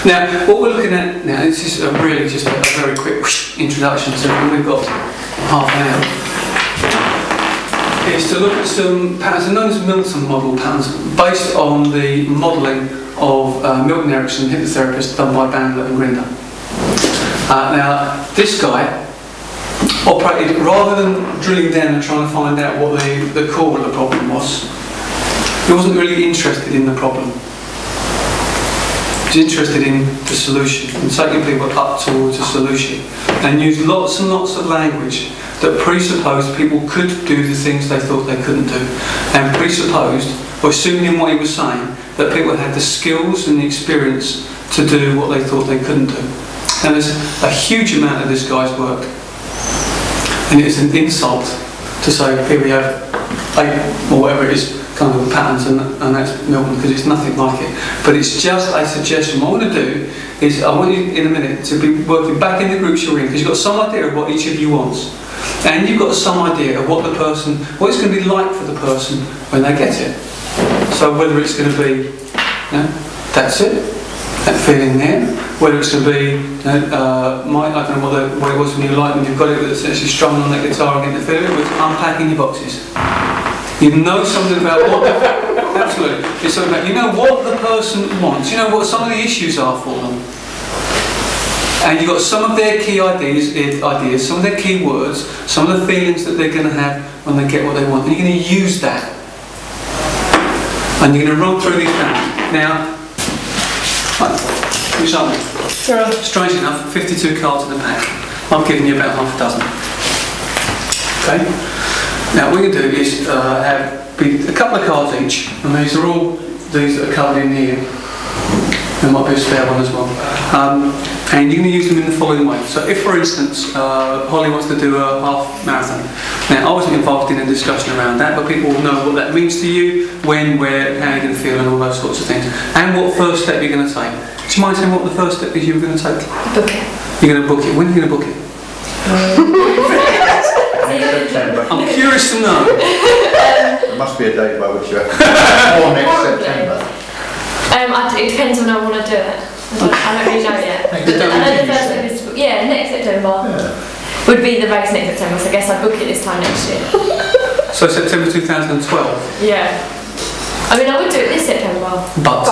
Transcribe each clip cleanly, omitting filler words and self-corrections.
Now, what we're looking at now, this is really just a very quick introduction, so we've got half an hour, is to look at some patterns known as Milton Model patterns, based on the modelling of Milton Erickson, hypnotherapist, done by Bandler and Grinder. Now, this guy operated, rather than drilling down and trying to find out what the core of the problem was, he wasn't really interested in the problem. He was interested in the solution and taking people up towards a solution, and used lots and lots of language that presupposed people could do the things they thought they couldn't do, and presupposed, or assuming in what he was saying, that people had the skills and the experience to do what they thought they couldn't do. And there's a huge amount of this guy's work, and it's an insult to say here we have 8 or whatever it is kind of patterns, and that's Milton, because it's nothing like it. But it's just a suggestion. What I want to do is, I want you in a minute to be working back in the groups you're in, because you've got some idea of what each of you wants, and you've got some idea of what it's going to be like for the person when they get it. So whether it's going to be, that's it, that feeling there, whether it's going to be, I don't know what it was when you like when you've got it, that's actually strumming on that guitar and getting the feeling, it's unpacking your boxes. You know something about what, absolutely, it's something about, you know what the person wants, you know what some of the issues are for them. And you've got some of their key ideas, some of their key words, some of the feelings that they're going to have when they get what they want. And you're going to use that. And you're going to run through these patterns. Now, which are we? Strange enough, 52 cards in the pack. I've given you about half a dozen. Okay? Now, what we're going to do is have a couple of cards each, and these are all these that are covered in here. There might be a spare one as well. And you're going to use them in the following way. So if, for instance, Holly wants to do a half marathon. Now, I wasn't involved in a discussion around that, but people will know what that means to you, when, where, how you're going to feel, and all those sorts of things. And what first step you're going to take. Do you mind saying what the first step is you were going to take? Book it. You're going to book it. When are you going to book it? I'm curious to know. There must be a date by which you're or next September. It depends when I want to do it. I don't really know yet. I know the first step is to book, next September would be the race next September, so I guess I'd book it this time next year. So September 2012? Yeah. I mean, I would do it this September. But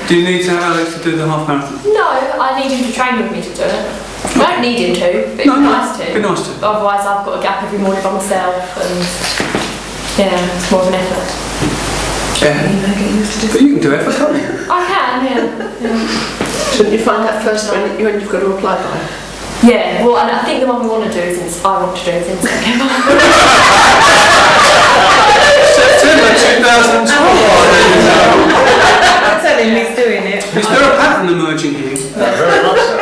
do you need to have Alex to do the half marathon? No, I need him to train with me to do it. I don't need him to, but it'd be nice to. It'd be nice to. Otherwise, I've got to get up every morning by myself, and it's more of an effort. Yeah. But you can do effort, can't you? I can, yeah. Shouldn't you find that first when you've got to apply by? Yeah, well, and I think the one we want to do is September. September 2012. I'm telling him he's doing it. Is there a pattern emerging here? Very much so.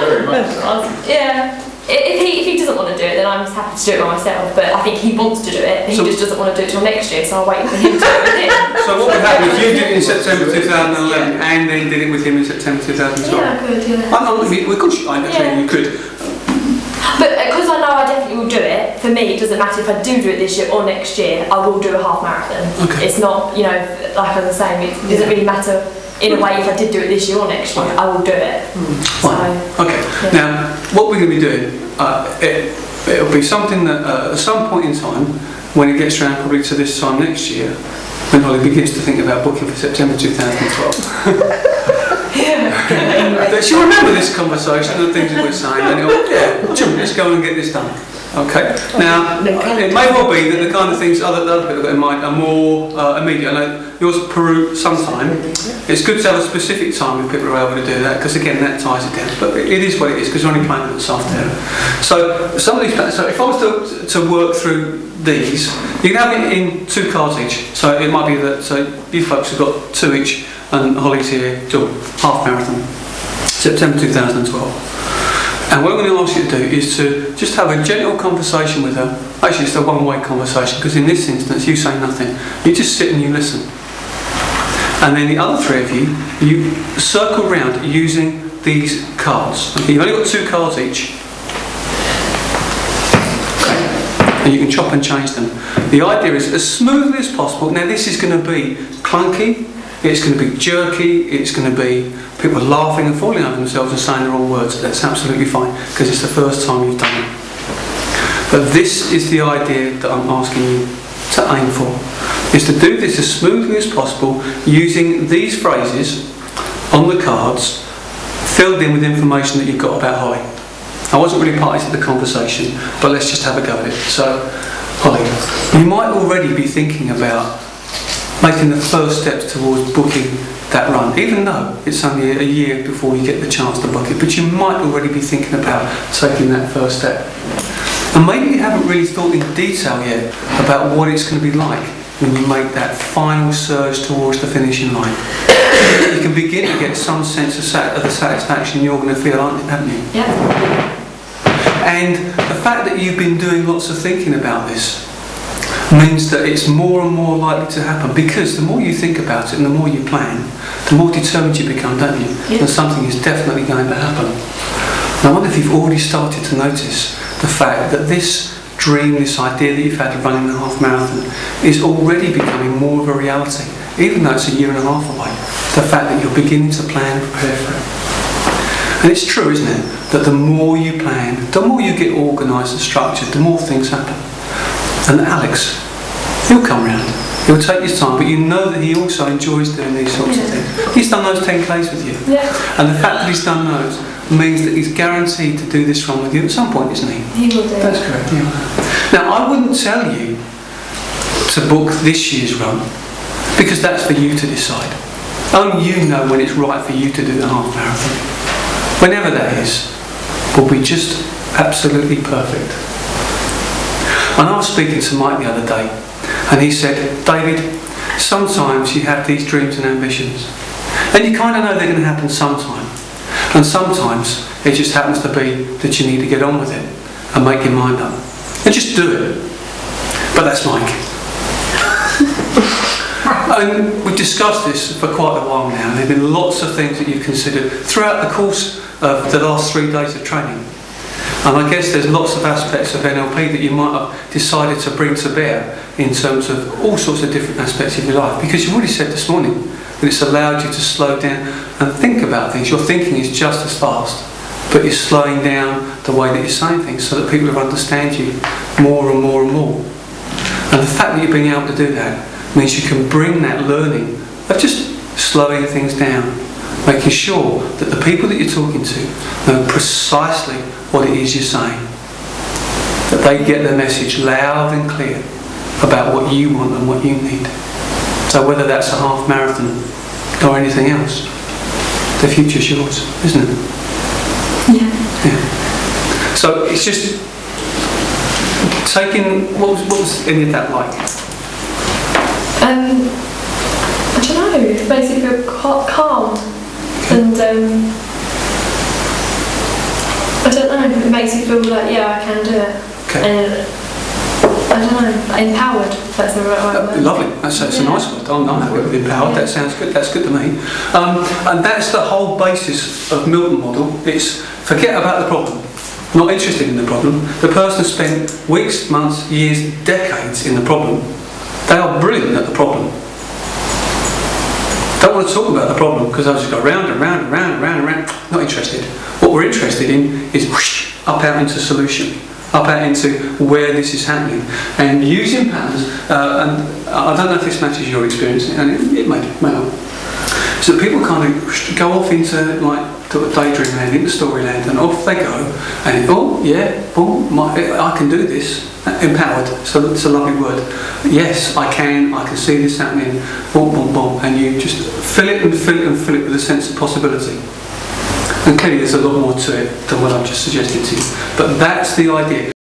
Very much so. Yeah. If he doesn't want to do it, then I'm just happy to do it by myself. But I think he wants to do it. He just doesn't want to do it till next year, so I'll wait for him to do it with him. So what would happen if you did it in September 2011 and then did it with him in September 2012? Yeah, I could, yeah. You could. But because I know I definitely will do it, for me it doesn't matter if I do it this year or next year, I will do a half marathon. Okay. It's not, like I was saying, it doesn't really matter in a way if I did do it this year or next year, I will do it. Fine. Okay. Yeah. Now, what we're going to be doing, it'll be something that at some point in time, when it gets around probably to this time next year, when Holly begins to think about booking for September 2012. She'll remember this conversation and the things that we're saying, and let's go and get this done. Okay. Now, it may well be that the kind of things other people have got in mind are more immediate. I know yours Peru sometime. It's good to have a specific time when people are able to do that, because again that ties it down. But it is what it is, because we're only playing with this afternoon. So some of these. So if I was to work through these, you can have it in 2 cards each. So it might be that you folks have got 2 each, and Holly's here to half marathon, September 2012. And what I'm going to ask you to do is to just have a gentle conversation with her. Actually, it's a one-way conversation, because in this instance, you say nothing. You just sit and you listen. And then the other 3 of you circle round using these cards. Okay, you've only got 2 cards each. Okay. And you can chop and change them. The idea is as smoothly as possible. Now, this is going to be clunky, It's going to be jerky, it's going to be people laughing and falling over themselves and saying the wrong words. That's absolutely fine, because it's the first time you've done it. But this is the idea that I'm asking you to aim for, is to do this as smoothly as possible using these phrases on the cards, filled in with information that you've got about Holly. I wasn't really party to the conversation, but let's just have a go at it. So, Holly, you might already be thinking about making the first steps towards booking that run, even though it's only a year before you get the chance to book it, but you might already be thinking about taking that first step. And maybe you haven't really thought in detail yet about what it's going to be like when you make that final surge towards the finishing line. You can begin to get some sense of the satisfaction you're going to feel, haven't you? Yeah. And the fact that you've been doing lots of thinking about this means that it's more and more likely to happen, because the more you think about it and the more you plan, the more determined you become, don't you? Yeah. That something is definitely going to happen. And I wonder if you've already started to notice the fact that this dream, this idea that you've had of running a half marathon is already becoming more of a reality, even though it's a year and a half away. The fact that you're beginning to plan and prepare for it. And it's true, isn't it, that the more you plan, the more you get organised and structured, the more things happen. And Alex, he'll come round, he'll take his time, but you know that he also enjoys doing these sorts of things. He's done those 10Ks with you. Yeah. And the fact that he's done those means that he's guaranteed to do this run with you at some point, isn't he? He will do. That's correct, yeah. Now, I wouldn't tell you to book this year's run, because that's for you to decide. Only you know when it's right for you to do the half marathon. Whenever that is, will be just absolutely perfect. And I was speaking to Mike the other day, and he said, David, sometimes you have these dreams and ambitions, and you kind of know they're going to happen sometime. And sometimes it just happens to be that you need to get on with it and make your mind up. And just do it. But that's Mike. And we've discussed this for quite a while now, and there have been lots of things that you've considered throughout the course of the last 3 days of training. And I guess there's lots of aspects of NLP that you might have decided to bring to bear in terms of all sorts of different aspects of your life, because you've already said this morning that it's allowed you to slow down and think about things. Your thinking is just as fast, but you're slowing down the way that you're saying things so that people will understand you more and more and more. And the fact that you're being able to do that means you can bring that learning of just slowing things down, making sure that the people that you're talking to know precisely what it is you're saying, that they get the message loud and clear about what you want and what you need. So whether that's a half marathon or anything else, the future's yours, isn't it? Yeah. So it's just taking, what was any of that like? I don't know, it makes you feel calm. Okay. And I don't know, it makes you feel like, yeah, I can do it. Okay. And I don't know, empowered, that's the right word. Lovely, that's a nice word. I'm happy with empowered, that sounds good, that's good to me. And that's the whole basis of Milton Model. It's forget about the problem, not interested in the problem. The person spent weeks, months, years, decades in the problem. They are brilliant at the problem. Don't want to talk about the problem because I've just got round and round and round and round and round. Not interested. What we're interested in is whoosh, up out into solution, up out into where this is happening, and using patterns. And I don't know if this matches your experience, and it may not. So people kind of go off into like to a daydream land, into storyland, and off they go. And oh yeah, boom, I can do this. Empowered, so it's a lovely word. Yes, I can see this happening, boom, boom, boom, and you just fill it and fill it and fill it with a sense of possibility. And clearly there's a lot more to it than what I've just suggested to you. But that's the idea.